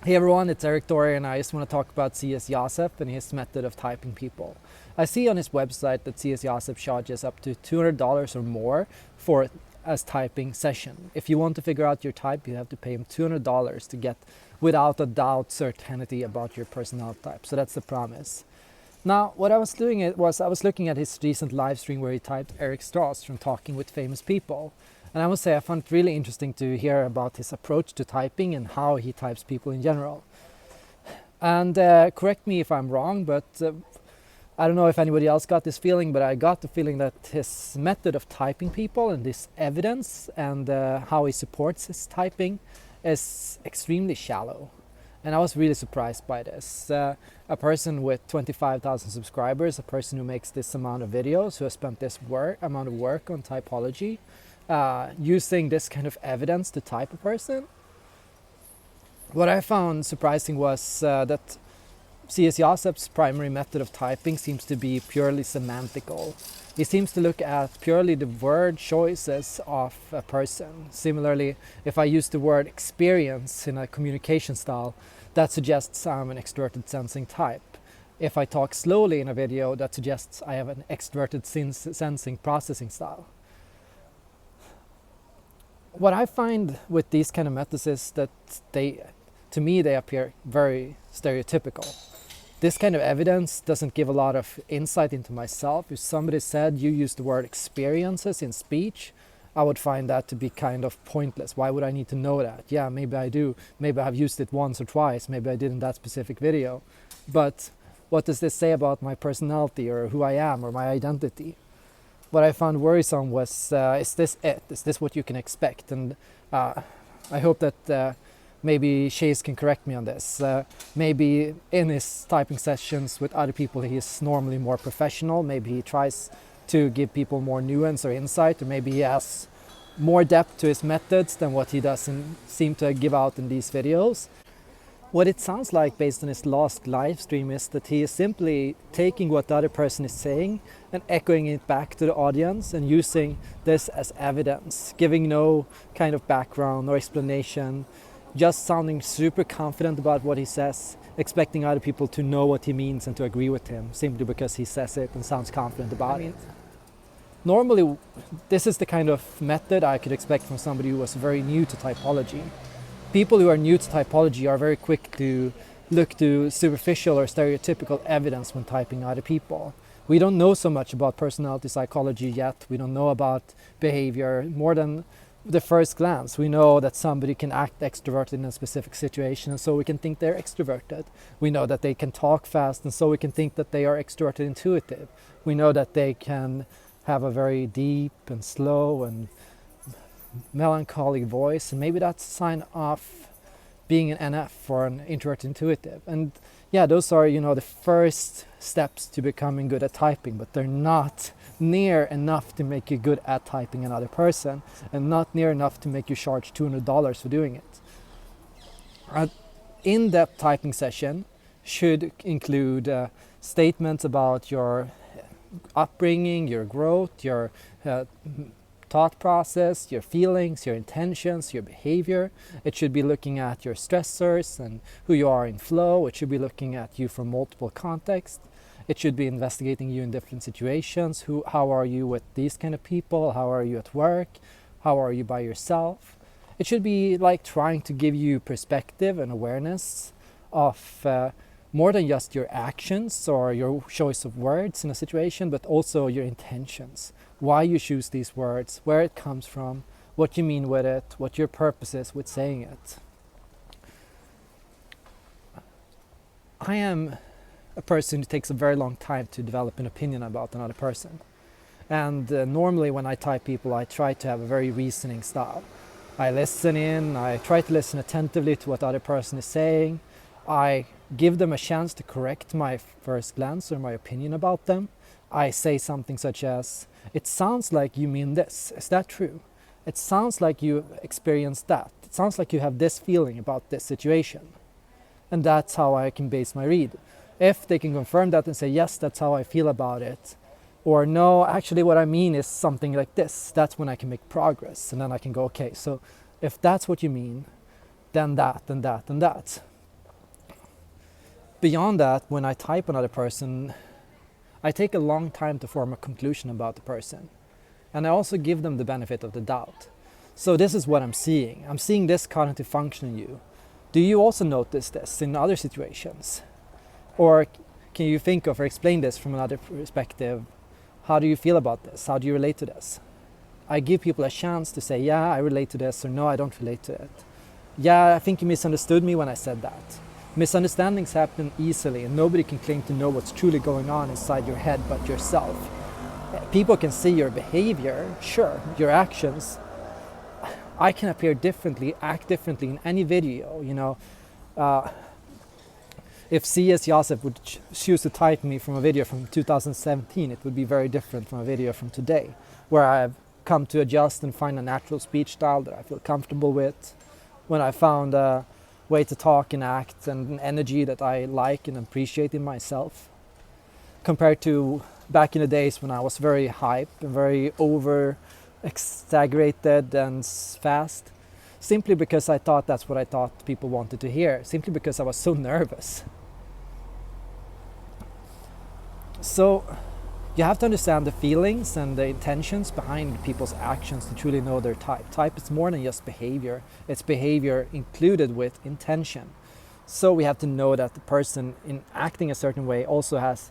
Hey everyone, it's Eric Dory and I just want to talk about C.S. Joseph and his method of typing people. I see on his website that C.S. Joseph charges up to $200 or more for a typing session. If you want to figure out your type, you have to pay him $200 to get without a doubt certainty about your personality type. So that's the promise. Now, what I was doing was I was looking at his recent live stream where he typed Eric Strauss from Talking with Famous People. And I must say I found it really interesting to hear about his approach to typing and how he types people in general. And correct me if I'm wrong, but I don't know if anybody else got this feeling, but I got the feeling that his method of typing people and this evidence and how he supports his typing is extremely shallow. And I was really surprised by this. A person with 25,000 subscribers, a person who makes this amount of videos, who has spent this amount of work on typology, using this kind of evidence to type a person. What I found surprising was that C.S. Joseph's primary method of typing seems to be purely semantical. He seems to look at purely the word choices of a person. Similarly, if I use the word experience in a communication style, that suggests I'm an extroverted sensing type. If I talk slowly in a video, that suggests I have an extroverted sensing processing style. What I find with these kind of methods is that to me, they appear very stereotypical. This kind of evidence doesn't give a lot of insight into myself. If somebody said you use the word experiences in speech, I would find that to be kind of pointless. Why would I need to know that? Yeah, maybe I do. Maybe I've used it once or twice. Maybe I did in that specific video. But what does this say about my personality or who I am or my identity? What I found worrisome was, is this it? Is this what you can expect? And I hope that maybe Chase can correct me on this. Maybe in his typing sessions with other people he is normally more professional. Maybe he tries to give people more nuance or insight, or maybe he has more depth to his methods than what he doesn't seem to give out in these videos. What it sounds like based on his last live stream is that he is simply taking what the other person is saying and echoing it back to the audience and using this as evidence, giving no kind of background or explanation, just sounding super confident about what he says, expecting other people to know what he means and to agree with him simply because he says it and sounds confident about it. Normally, this is the kind of method I could expect from somebody who was very new to typology. People who are new to typology are very quick to look to superficial or stereotypical evidence when typing other people. We don't know so much about personality psychology yet. We don't know about behavior more than the first glance. We know that somebody can act extroverted in a specific situation, and so we can think they're extroverted. We know that they can talk fast, and so we can think that they are extroverted intuitive. We know that they can have a very deep and slow and melancholic voice, and maybe that's a sign of being an NF or an introvert intuitive. And yeah, those are, the first steps to becoming good at typing, but they're not near enough to make you good at typing another person, and not near enough to make you charge $200 for doing it. An in-depth typing session should include statements about your upbringing, your growth, your thought process, your feelings, your intentions, your behavior. It should be looking at your stressors and who you are in flow. It should be looking at you from multiple contexts. It should be investigating you in different situations. How are you with these kind of people? How are you at work? How are you by yourself? It should be like trying to give you perspective and awareness of more than just your actions or your choice of words in a situation, but also your intentions. Why you choose these words, where it comes from, what you mean with it, what your purpose is with saying it. I am a person who takes a very long time to develop an opinion about another person. And normally when I type people, I try to have a very reasoning style. I listen in, I try to listen attentively to what the other person is saying. I give them a chance to correct my first glance or my opinion about them. I say something such as, it sounds like you mean this. Is that true? It sounds like you experienced that. It sounds like you have this feeling about this situation. And that's how I can base my read. If they can confirm that and say, yes, that's how I feel about it, or no, actually what I mean is something like this, that's when I can make progress. And then I can go, okay, so if that's what you mean, then that, and that, and that. Beyond that, when I type another person, I take a long time to form a conclusion about the person. And I also give them the benefit of the doubt. So this is what I'm seeing. I'm seeing this cognitive function in you. Do you also notice this in other situations? Or can you think of or explain this from another perspective? How do you feel about this? How do you relate to this? I give people a chance to say, yeah, I relate to this, or no, I don't relate to it. Yeah, I think you misunderstood me when I said that. Misunderstandings happen easily, and nobody can claim to know what's truly going on inside your head but yourself. People can see your behavior, sure, your actions. I can appear differently, act differently in any video, you know. If C.S. Joseph would choose to type me from a video from 2017, it would be very different from a video from today, where I've come to adjust and find a natural speech style that I feel comfortable with, when I found a way to talk and act and an energy that I like and appreciate in myself, compared to back in the days when I was very hype and very over exaggerated and fast, simply because I thought that's what I thought people wanted to hear, simply because I was so nervous. So you have to understand the feelings and the intentions behind people's actions to truly know their type. Type is more than just behavior. It's behavior included with intention. So we have to know that the person in acting a certain way also has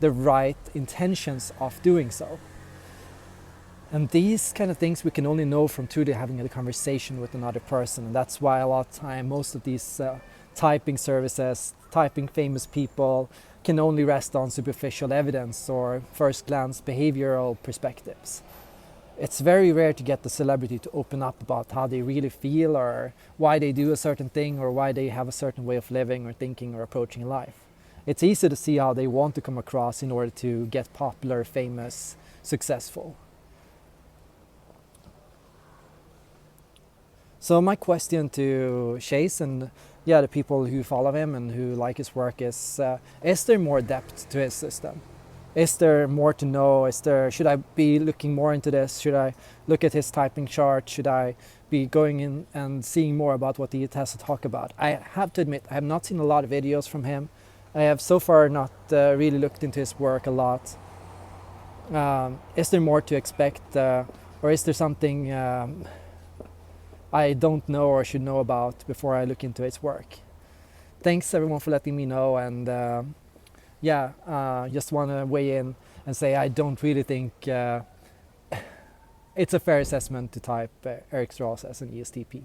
the right intentions of doing so. And these kind of things we can only know from truly having a conversation with another person. And that's why a lot of time most of these typing services, typing famous people, can only rest on superficial evidence or first glance behavioral perspectives. It's very rare to get the celebrity to open up about how they really feel, or why they do a certain thing, or why they have a certain way of living or thinking or approaching life. It's easy to see how they want to come across in order to get popular, famous, successful. So my question to Chase and the people who follow him and who like his work is there more depth to his system? Is there more to know? Should I be looking more into this? Should I look at his typing chart? Should I be going in and seeing more about what he has to talk about? I have to admit, I have not seen a lot of videos from him. I have so far not really looked into his work a lot. Is there more to expect, or is there something I don't know or should know about before I look into his work? Thanks everyone for letting me know, and just want to weigh in and say I don't really think it's a fair assessment to type Eric Strauss as an ESTP.